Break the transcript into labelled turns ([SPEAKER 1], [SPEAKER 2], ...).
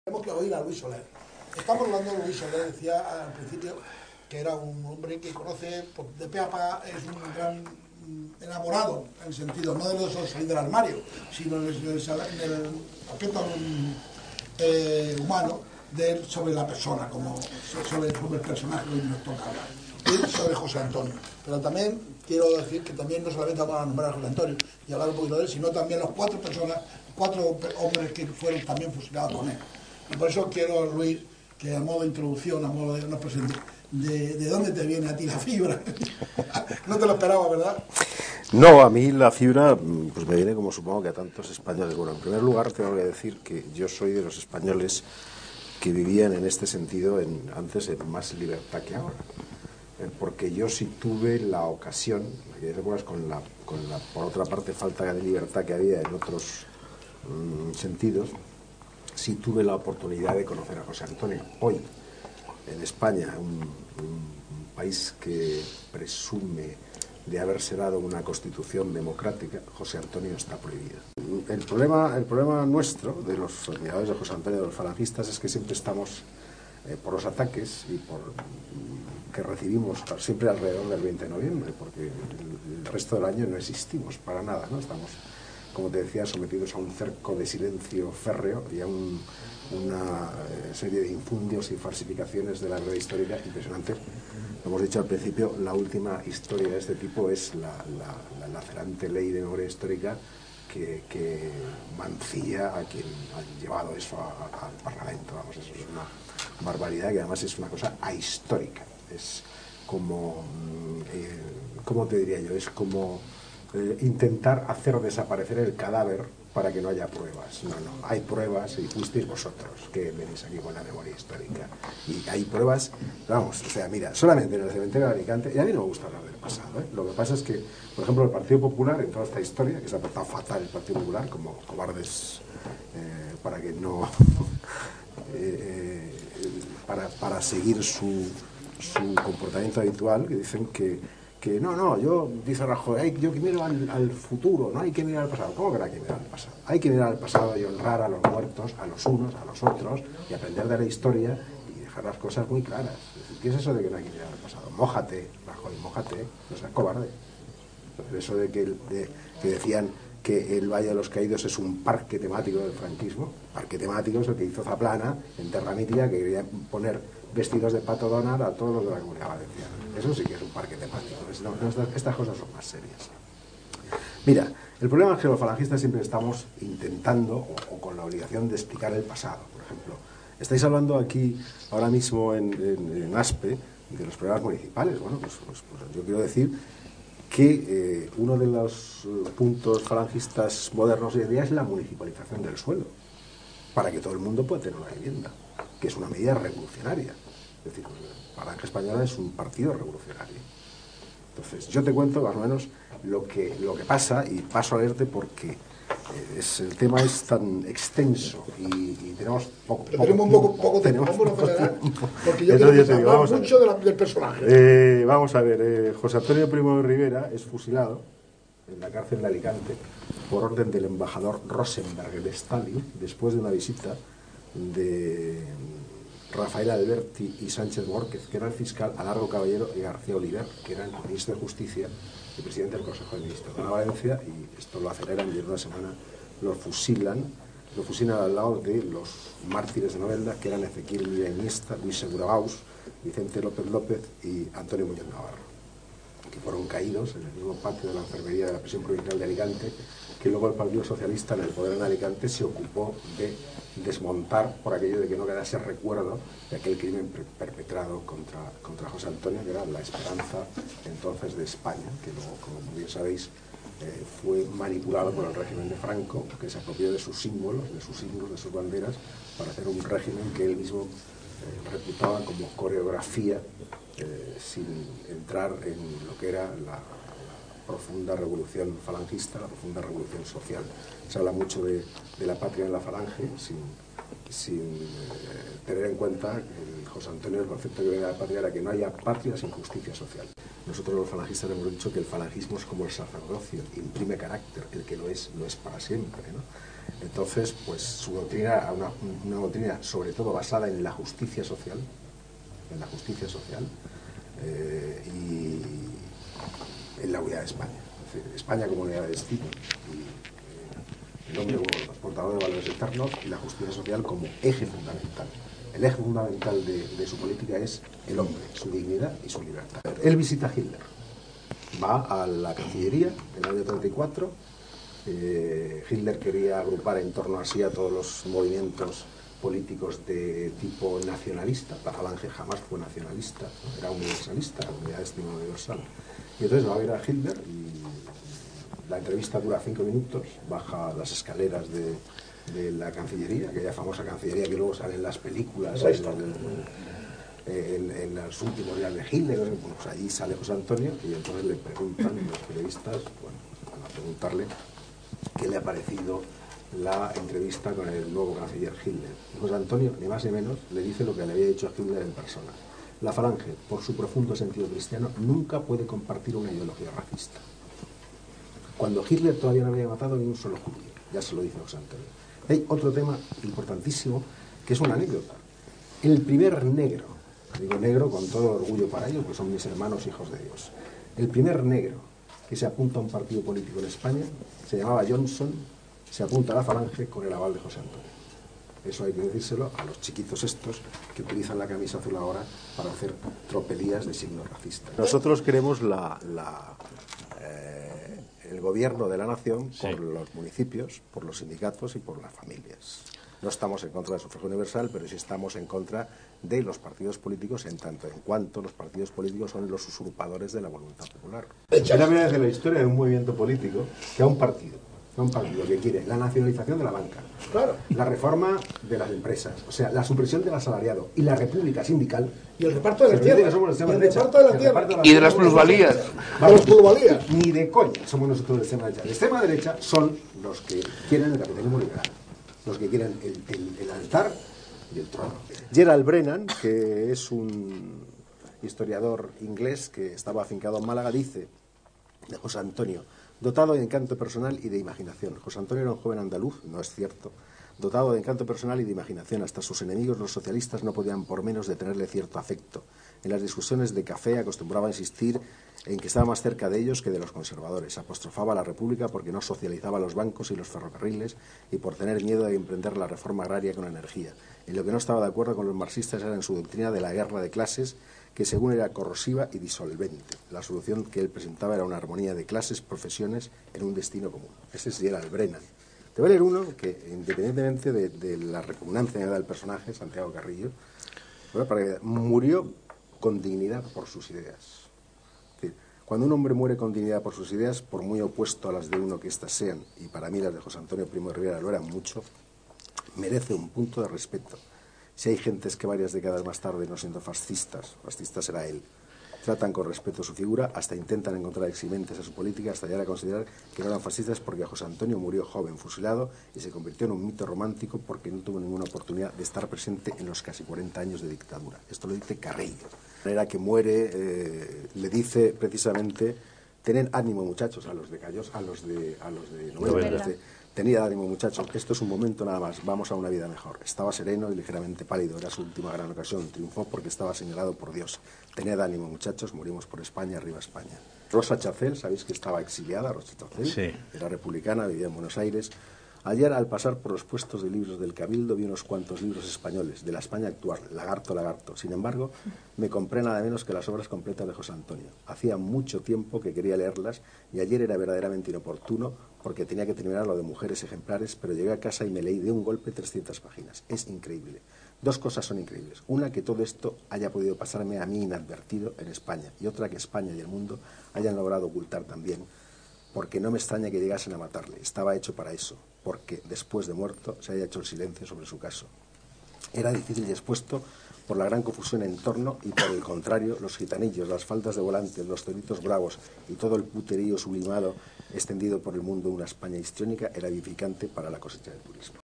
[SPEAKER 1] Tenemos que oír a Luis Soler. Estamos hablando de Luis Soler, decía al principio que era un hombre que conoce de pe a pa, es un gran enamorado, en el sentido, no de los salir del armario, sino en el aspecto humano sobre la persona, sobre el personaje que nos toca hablar, y sobre José Antonio. Pero también quiero decir que también no solamente vamos a nombrar a José Antonio y hablar un poquito de él, sino también los cuatro hombres que fueron también fusilados con él. Y por eso quiero, Luis, que a modo de introducción, a modo de nos presente, ¿de dónde te viene a ti la fibra? No te lo esperaba, ¿verdad?
[SPEAKER 2] No, a mí la fibra pues me viene como supongo que a tantos españoles. Bueno, en primer lugar tengo que decir que yo soy de los españoles que vivían en este sentido antes en más libertad que ahora. Porque yo sí tuve la ocasión, con la por otra parte falta de libertad que había en otros sentidos, sí tuve la oportunidad de conocer a José Antonio. Hoy, en España, un país que presume de haberse dado una constitución democrática, José Antonio está prohibido. El problema nuestro, de los admiradores de José Antonio, de los falangistas, es que siempre estamos por los ataques y por que recibimos siempre alrededor del 20 de noviembre, porque el resto del año no existimos para nada, ¿no? Estamos, como te decía, sometidos a un cerco de silencio férreo y a una serie de infundios y falsificaciones de la verdad histórica impresionante. Lo hemos dicho al principio, la última historia de este tipo es la lacerante ley de memoria histórica que mancilla a quien ha llevado eso al Parlamento. Vamos, eso es una barbaridad que además es una cosa ahistórica. Es como, ¿cómo te diría yo? Es como intentar hacer desaparecer el cadáver para que no haya pruebas. No, hay pruebas y fuisteis vosotros que venís aquí con la memoria histórica. Y hay pruebas, vamos, o sea, mira, solamente en el cementerio de Alicante, y a mí no me gusta hablar del pasado, ¿eh? Lo que pasa es que, por ejemplo, el Partido Popular, en toda esta historia, que se ha portado fatal el Partido Popular, como cobardes para que no... para seguir su comportamiento habitual, que dicen que yo, dice Rajoy, yo que miro al futuro, no hay que mirar al pasado. ¿Cómo que no hay que mirar al pasado? Hay que mirar al pasado y honrar a los muertos, a los unos, a los otros, y aprender de la historia y dejar las cosas muy claras. Es decir, ¿qué es eso de que no hay que mirar al pasado? Mójate, Rajoy, mójate, no seas cobarde. Eso de que decían que el Valle de los Caídos es un parque temático del franquismo. Parque temático es el que hizo Zaplana en Terramítila, que quería poner vestidos de Pato Donald a todos los de la Comunidad Valenciana. Eso sí que es un parque temático. Estas cosas son más serias. Mira, el problema es que los falangistas siempre estamos intentando o con la obligación de explicar el pasado. Por ejemplo, estáis hablando aquí ahora mismo en Aspe de los problemas municipales. Bueno, pues yo quiero decir que uno de los puntos falangistas modernos hoy en día es la municipalización del suelo, para que todo el mundo pueda tener una vivienda, que es una medida revolucionaria. Es decir, Falange Española es un partido revolucionario. Entonces, yo te cuento más o menos lo que pasa, y paso a leerte porque el tema es tan extenso y tenemos poco
[SPEAKER 1] tiempo, porque yo
[SPEAKER 2] quiero
[SPEAKER 1] hablar mucho del personaje.
[SPEAKER 2] Vamos a ver, José Antonio Primo de Rivera es fusilado en la cárcel de Alicante por orden del embajador Rosenberg de Stalin, después de una visita de Rafael Alberti y Sánchez Mórquez, que era el fiscal, a Largo Caballero y García Oliver, que eran el ministro de Justicia y presidente del Consejo de Ministros de Valencia, y esto lo aceleran y en una semana lo fusilan al lado de los mártires de Novelda, que eran Ezequiel Mira Iniesta, Luis Segurabaus, Vicente López López y Antonio Muñoz Navarro, que fueron caídos en el mismo patio de la enfermería de la prisión provincial de Alicante, que luego el Partido Socialista en el poder en Alicante se ocupó de desmontar por aquello de que no quedase recuerdo de aquel crimen perpetrado contra José Antonio, que era la esperanza entonces de España, que luego, como bien sabéis, fue manipulado por el régimen de Franco, que se apropió de sus símbolos, de sus banderas, para hacer un régimen que él mismo reputaba como coreografía, sin entrar en lo que era la profunda revolución falangista, la profunda revolución social. Se habla mucho de la patria en la falange, sin tener en cuenta que José Antonio, el concepto que viene de la patria era que no haya patria sin justicia social. Nosotros los falangistas hemos dicho que el falangismo es como el sacerdocio, imprime carácter, el que lo es para siempre, ¿no? Entonces, pues su doctrina era una doctrina sobre todo basada en la justicia social, y en la unidad de España. Es decir, España como unidad de destino, y el hombre como portador de valores eternos, y la justicia social como eje fundamental. El eje fundamental de su política es el hombre, su dignidad y su libertad. Él visita a Hitler, va a la Cancillería en el año 34. Hitler quería agrupar en torno a sí a todos los movimientos políticos de tipo nacionalista. La Falange jamás fue nacionalista, ¿no? Era universalista, unidad de destino universal. Y entonces va a ver a Hitler y la entrevista dura 5 minutos, baja las escaleras de la Cancillería, aquella famosa Cancillería que luego sale en las películas, en los últimos días de Hitler. Bueno, pues allí sale José Antonio y entonces le preguntan los periodistas, bueno, van a preguntarle qué le ha parecido la entrevista con el nuevo canciller Hitler. Y José Antonio, ni más ni menos, le dice lo que le había dicho a Hitler en persona. La Falange, por su profundo sentido cristiano, nunca puede compartir una ideología racista. Cuando Hitler todavía no había matado ni un solo judío, ya se lo dice José Antonio. Hay otro tema importantísimo, que es una anécdota. El primer negro, digo negro con todo orgullo para ellos, porque son mis hermanos hijos de Dios, el primer negro que se apunta a un partido político en España se llamaba Johnson, se apunta a la Falange con el aval de José Antonio. Eso hay que decírselo a los chiquitos estos que utilizan la camisa azul ahora para hacer tropelías de signos racistas. Nosotros queremos el gobierno de la nación por los municipios, por los sindicatos y por las familias. No estamos en contra del sufragio universal, pero sí estamos en contra de los partidos políticos en tanto en cuanto los partidos políticos son los usurpadores de la voluntad popular. Es la primera vez en la historia de un movimiento político que a un partido que quiere la nacionalización de la banca,
[SPEAKER 1] claro,
[SPEAKER 2] la reforma de las empresas, o sea, la supresión del asalariado y la república sindical
[SPEAKER 1] y el reparto de la tierra,
[SPEAKER 3] y de las plusvalías.
[SPEAKER 2] Ni de coña somos nosotros de extrema derecha. De extrema derecha son los que quieren el capitalismo liberal, los que quieren el altar y el trono. Gerald Brennan, que es un historiador inglés que estaba afincado en Málaga, dice de José Antonio: dotado de encanto personal y de imaginación. José Antonio era un joven andaluz, no es cierto, dotado de encanto personal y de imaginación. Hasta sus enemigos, los socialistas, no podían por menos de tenerle cierto afecto. En las discusiones de café acostumbraba a insistir en que estaba más cerca de ellos que de los conservadores. Apostrofaba a la República porque no socializaba los bancos y los ferrocarriles y por tener miedo de emprender la reforma agraria con energía. En lo que no estaba de acuerdo con los marxistas era en su doctrina de la guerra de clases, que según era corrosiva y disolvente. La solución que él presentaba era una armonía de clases, profesiones en un destino común. Ese sí era el Brennan. Te voy a leer uno que, independientemente de la repugnancia del personaje, Santiago Carrillo, murió con dignidad por sus ideas. Es decir, cuando un hombre muere con dignidad por sus ideas, por muy opuesto a las de uno que éstas sean, y para mí las de José Antonio Primo de Rivera lo eran mucho, merece un punto de respeto. Si hay gentes que varias décadas más tarde, no siendo fascistas era él, tratan con respeto su figura, hasta intentan encontrar eximentes a su política, hasta llegar a considerar que no eran fascistas porque José Antonio murió joven, fusilado, y se convirtió en un mito romántico porque no tuvo ninguna oportunidad de estar presente en los casi 40 años de dictadura. Esto lo dice Carrillo. De manera que muere, le dice precisamente: tened ánimo, muchachos, a los de Callos, a los de Novela. Tenía ánimo, muchachos, esto es un momento nada más, vamos a una vida mejor. Estaba sereno y ligeramente pálido, era su última gran ocasión, triunfó porque estaba señalado por Dios. Tened ánimo, muchachos, morimos por España, arriba España. Rosa Chacel, sabéis que estaba exiliada, Rosa Chacel, sí, era republicana, vivía en Buenos Aires. Ayer, al pasar por los puestos de libros del Cabildo, vi unos cuantos libros españoles, de la España actual, lagarto. Sin embargo, me compré nada menos que las obras completas de José Antonio. Hacía mucho tiempo que quería leerlas y ayer era verdaderamente inoportuno porque tenía que terminar lo de Mujeres Ejemplares, pero llegué a casa y me leí de un golpe 300 páginas. Es increíble. Dos cosas son increíbles. Una, que todo esto haya podido pasarme a mí inadvertido en España, y otra, que España y el mundo hayan logrado ocultar también, porque no me extraña que llegasen a matarle. Estaba hecho para eso, porque después de muerto se haya hecho el silencio sobre su caso. Era difícil y expuesto por la gran confusión en torno, y por el contrario, los gitanillos, las faltas de volantes, los toritos bravos y todo el puterío sublimado extendido por el mundo, una España histriónica, era edificante para la cosecha del turismo.